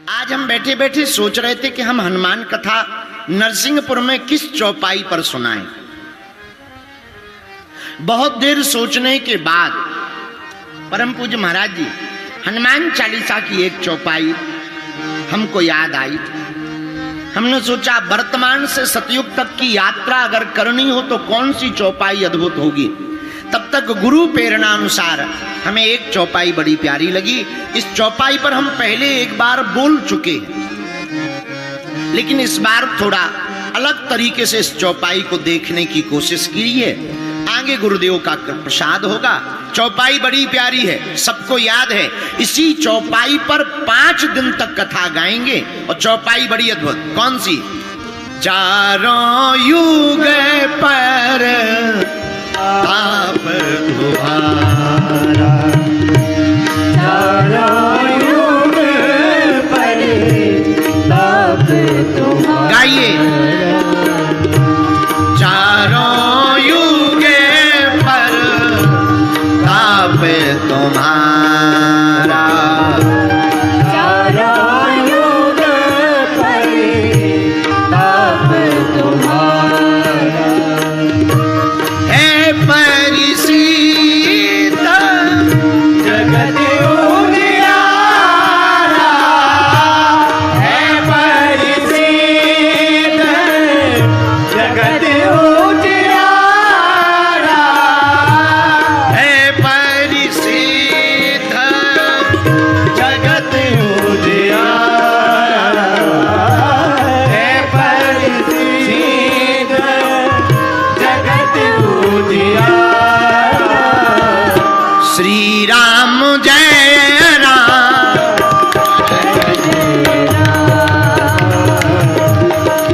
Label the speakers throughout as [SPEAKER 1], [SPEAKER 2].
[SPEAKER 1] आज हम बैठे बैठे सोच रहे थे कि हम हनुमान कथा नरसिंहपुर में किस चौपाई पर सुनाएं। बहुत देर सोचने के बाद परम पूज्य महाराज जी हनुमान चालीसा की एक चौपाई हमको याद आई। हमने सोचा वर्तमान से सतयुग तक की यात्रा अगर करनी हो तो कौन सी चौपाई अद्भुत होगी। तब तक गुरु प्रेरणा अनुसार हमें एक चौपाई बड़ी प्यारी लगी। इस चौपाई पर हम पहले एक बार बोल चुके हैं, लेकिन इस बार थोड़ा अलग तरीके से इस चौपाई को देखने की कोशिश की है। आगे गुरुदेव का प्रसाद होगा। चौपाई बड़ी प्यारी है, सबको याद है। इसी चौपाई पर 5 दिन तक कथा गाएंगे और चौपाई बड़ी अद्भुत। कौन सी? चारों युग पर ताप तुम्हारा, चारों युग पर ताप तुम्हारा। गाइए। चारों युग पर ताप तुम्हारा, चारों युग पर ताप तुम्हारा। है परिसीत जगत उजियारा, है परिसीत जगत उजियारा, है परिसीत जगत उजियारा, है परिसीत जगत उजियारा। श्री राम जय राम,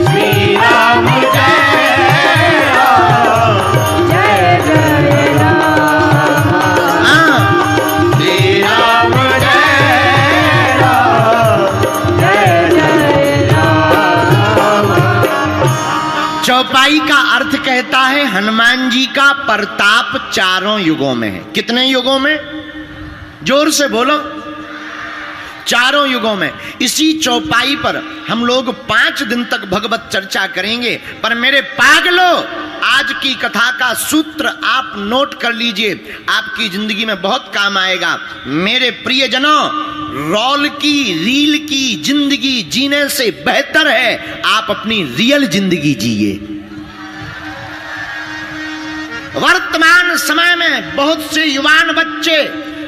[SPEAKER 1] श्री राम जय राम, जय जय राम, श्री राम जय राम, जय जय राम। चौपाई का अर्थ कहता है हनुमान जी का प्रताप चारों युगों में है। कितने युगों में? जोर से बोलो। चारों युगों में। इसी चौपाई पर हम लोग 5 दिन तक भगवत चर्चा करेंगे। पर मेरे पागलों, आज की कथा का सूत्र आप नोट कर लीजिए, आपकी जिंदगी में बहुत काम आएगा। मेरे प्रियजनों, रोल की रील की जिंदगी जीने से बेहतर है आप अपनी रियल जिंदगी जिए। वर्तमान समय में बहुत से युवान बच्चे,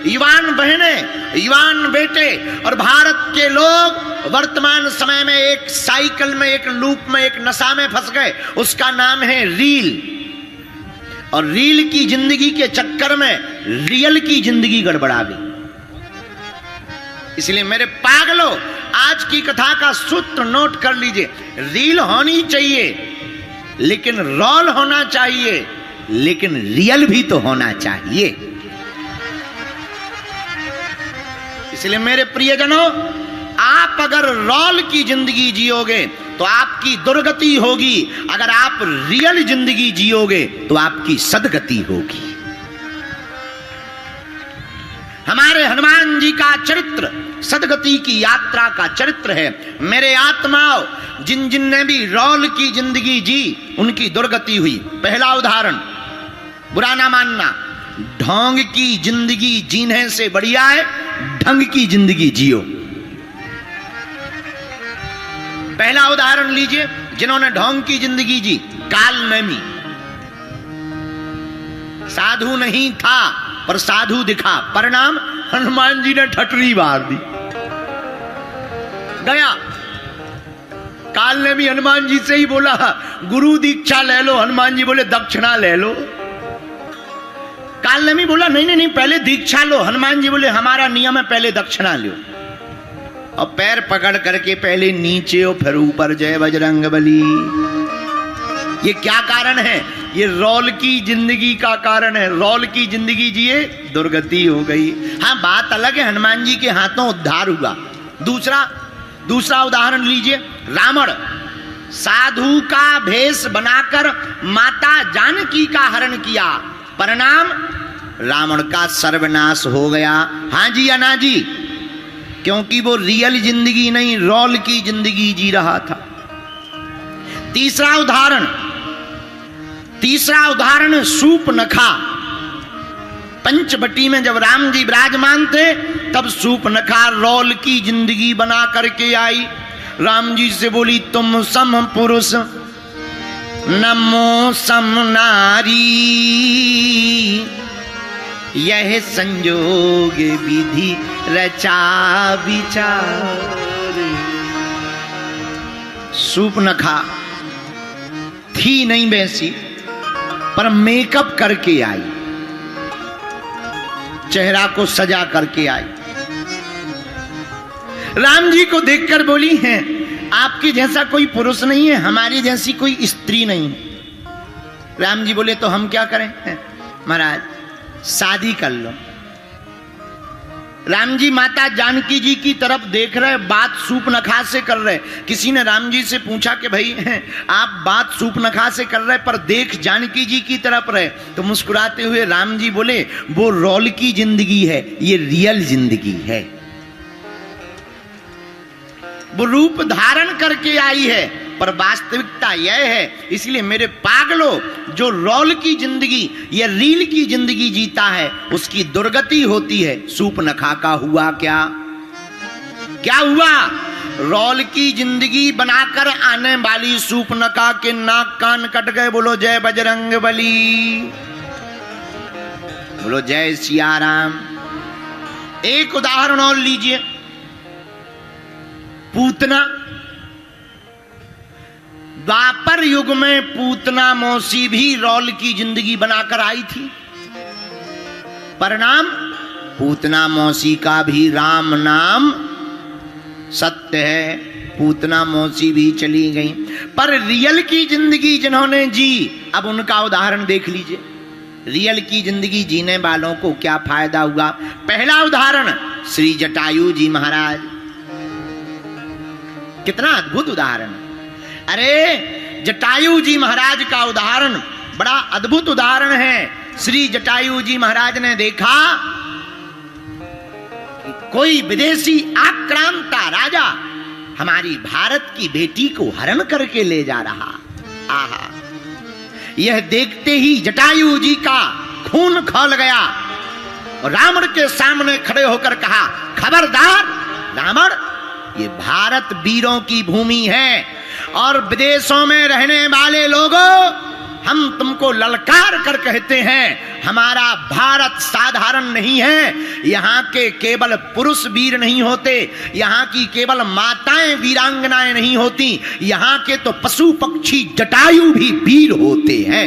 [SPEAKER 1] युवान बहनें, युवान बेटे और भारत के लोग वर्तमान समय में एक साइकिल में, एक लूप में, एक नशा में फंस गए। उसका नाम है रील। और रील की जिंदगी के चक्कर में रियल की जिंदगी गड़बड़ा गई। इसलिए मेरे पागलों, आज की कथा का सूत्र नोट कर लीजिए। रील होनी चाहिए लेकिन रोल होना चाहिए, लेकिन रियल भी तो होना चाहिए। इसलिए मेरे प्रियजनों, आप अगर रोल की जिंदगी जियोगे तो आपकी दुर्गति होगी, अगर आप रियल जिंदगी जियोगे तो आपकी सदगति होगी। हमारे हनुमान जी का चरित्र सदगति की यात्रा का चरित्र है। मेरे आत्माओं, जिन जिन ने भी रोल की जिंदगी जी उनकी दुर्गति हुई। पहला उदाहरण, बुरा ना मानना, ढोंग की जिंदगी जीने से बढ़िया है ढंग की जिंदगी जियो। पहला उदाहरण लीजिए, जिन्होंने ढोंग की जिंदगी जी। काल नेमी साधु नहीं था पर साधु दिखा, परिणाम हनुमान जी ने ठटरी मार दी। गया काल ने भी हनुमान जी से ही बोला गुरु दीक्षा ले लो, हनुमान जी बोले दक्षिणा ले लो। काल ने भी बोला नहीं नहीं नहीं, पहले दीक्षा लो, हनुमान जी बोले हमारा नियम है पहले दक्षिणा लो। और पैर पकड़ करके पहले नीचे और फिर ऊपर, जय बजरंगबली। ये क्या कारण है? ये रोल की जिंदगी का कारण है। रोल की जिंदगी जिए, दुर्गति हो गई। हाँ, बात अलग है, हनुमान जी के हाथों उद्धार हुआ। दूसरा उदाहरण लीजिए, रावण साधु का भेष बनाकर माता जानकी का हरण किया, परिणाम रावण का सर्वनाश हो गया। हाँ जी या ना जी? क्योंकि वो रियल जिंदगी नहीं, रोल की जिंदगी जी रहा था। तीसरा उदाहरण सूपनखा। पंचवटी में जब राम जी विराजमान थे तब सूपनखा रोल की जिंदगी बना करके आई। राम जी से बोली, तुम सम पुरुष नमो सम नारी, यह संजोग विधि रचा विचार। सूपनखा थी नहीं वैसी, पर मेकअप करके आई, चेहरा को सजा करके आई। राम जी को देखकर बोली है, आपके जैसा कोई पुरुष नहीं है, हमारी जैसी कोई स्त्री नहीं है। राम जी बोले, तो हम क्या करें? महाराज शादी कर लो। राम जी माता जानकी जी की तरफ देख रहे, बात सूपनखा से कर रहे। किसी ने राम जी से पूछा कि भाई आप बात सूपनखा से कर रहे पर देख जानकी जी की तरफ रहे, तो मुस्कुराते हुए राम जी बोले, वो रोल की जिंदगी है, ये रियल जिंदगी है। वो रूप धारण करके आई है, पर वास्तविकता यह है। इसलिए मेरे पागलों, जो रोल की जिंदगी या रील की जिंदगी जीता है उसकी दुर्गति होती है। सूपनखा का हुआ क्या हुआ? रोल की जिंदगी बनाकर आने वाली सूपनखा के नाक कान कट गए। बोलो जय बजरंगबली, बोलो जय सिया राम। एक उदाहरण और लीजिए, पूतना। द्वापर युग में पूतना मौसी भी रोल की जिंदगी बनाकर आई थी। परिणाम, पूतना मौसी का भी राम नाम सत्य है, पूतना मौसी भी चली गई। पर रियल की जिंदगी जिन्होंने जी, अब उनका उदाहरण देख लीजिए। रियल की जिंदगी जीने वालों को क्या फायदा हुआ? पहला उदाहरण श्री जटायु जी महाराज। कितना अद्भुत उदाहरण! अरे जटायु जी महाराज का उदाहरण बड़ा अद्भुत उदाहरण है। श्री जटायु जी महाराज ने देखा कि कोई विदेशी आक्रांता राजा हमारी भारत की बेटी को हरण करके ले जा रहा। आहा, यह देखते ही जटायु जी का खून खौल गया और रावण के सामने खड़े होकर कहा, खबरदार रावण, ये भारत वीरों की भूमि है और विदेशों में रहने वाले लोगों, हम तुमको ललकार कर कहते हैं, हमारा भारत साधारण नहीं है। यहाँ के केवल पुरुष वीर नहीं होते, यहाँ की केवल माताएं वीरांगनाएं नहीं होती, यहाँ के तो पशु पक्षी जटायु भी वीर होते हैं।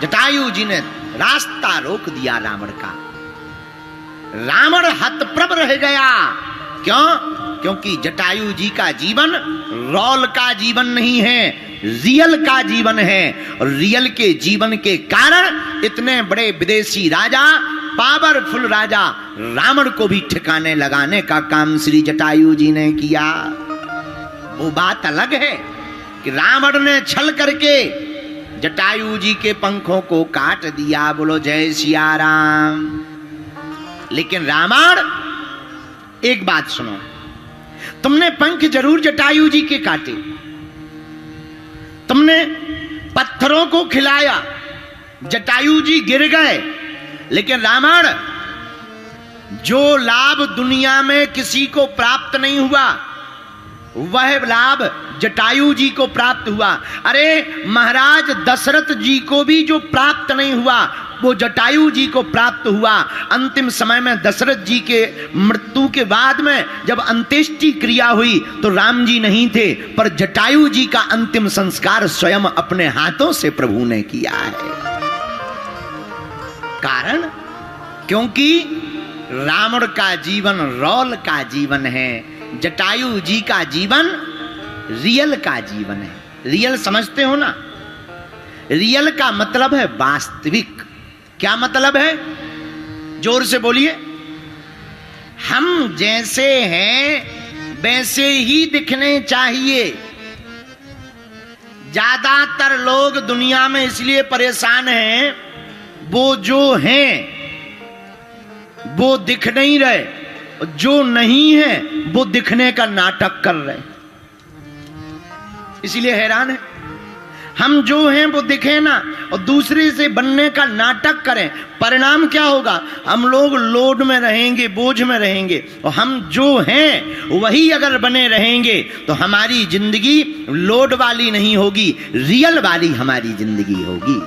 [SPEAKER 1] जटायु जी ने रास्ता रोक दिया रावण का। रावण हतप्रभ रह गया। क्यों? क्योंकि जटायु जी का जीवन रोल का जीवन नहीं है, रियल का जीवन है। और रियल के जीवन के कारण इतने बड़े विदेशी राजा, पावरफुल राजा रावण को भी ठिकाने लगाने का काम श्री जटायु जी ने किया। वो बात अलग है कि रावण ने छल करके जटायु जी के पंखों को काट दिया। बोलो जय सिया राम। लेकिन रावण, एक बात सुनो, तुमने पंख जरूर जटायु जी के काटे, तुमने पत्थरों को खिलाया, जटायु जी गिर गए, लेकिन रावण, जो लाभ दुनिया में किसी को प्राप्त नहीं हुआ वह लाभ जटायु जी को प्राप्त हुआ। अरे महाराज दशरथ जी को भी जो प्राप्त नहीं हुआ वो जटायु जी को प्राप्त हुआ। अंतिम समय में दशरथ जी के मृत्यु के बाद में जब अंत्येष्टि क्रिया हुई तो राम जी नहीं थे, पर जटायु जी का अंतिम संस्कार स्वयं अपने हाथों से प्रभु ने किया है। कारण, क्योंकि रावण का जीवन रोल का जीवन है, जटायु जी का जीवन रियल का जीवन है। रियल समझते हो ना? रियल का मतलब है वास्तविक। क्या मतलब है? जोर से बोलिए। हम जैसे हैं वैसे ही दिखने चाहिए। ज्यादातर लोग दुनिया में इसलिए परेशान हैं, वो जो हैं वो दिख नहीं रहे, जो नहीं है वो दिखने का नाटक कर रहे, इसीलिए हैरान है। हम जो हैं वो दिखे ना और दूसरे से बनने का नाटक करें, परिणाम क्या होगा? हम लोग लोड में रहेंगे, बोझ में रहेंगे। और हम जो हैं वही अगर बने रहेंगे तो हमारी जिंदगी लोड वाली नहीं होगी, रियल वाली हमारी जिंदगी होगी।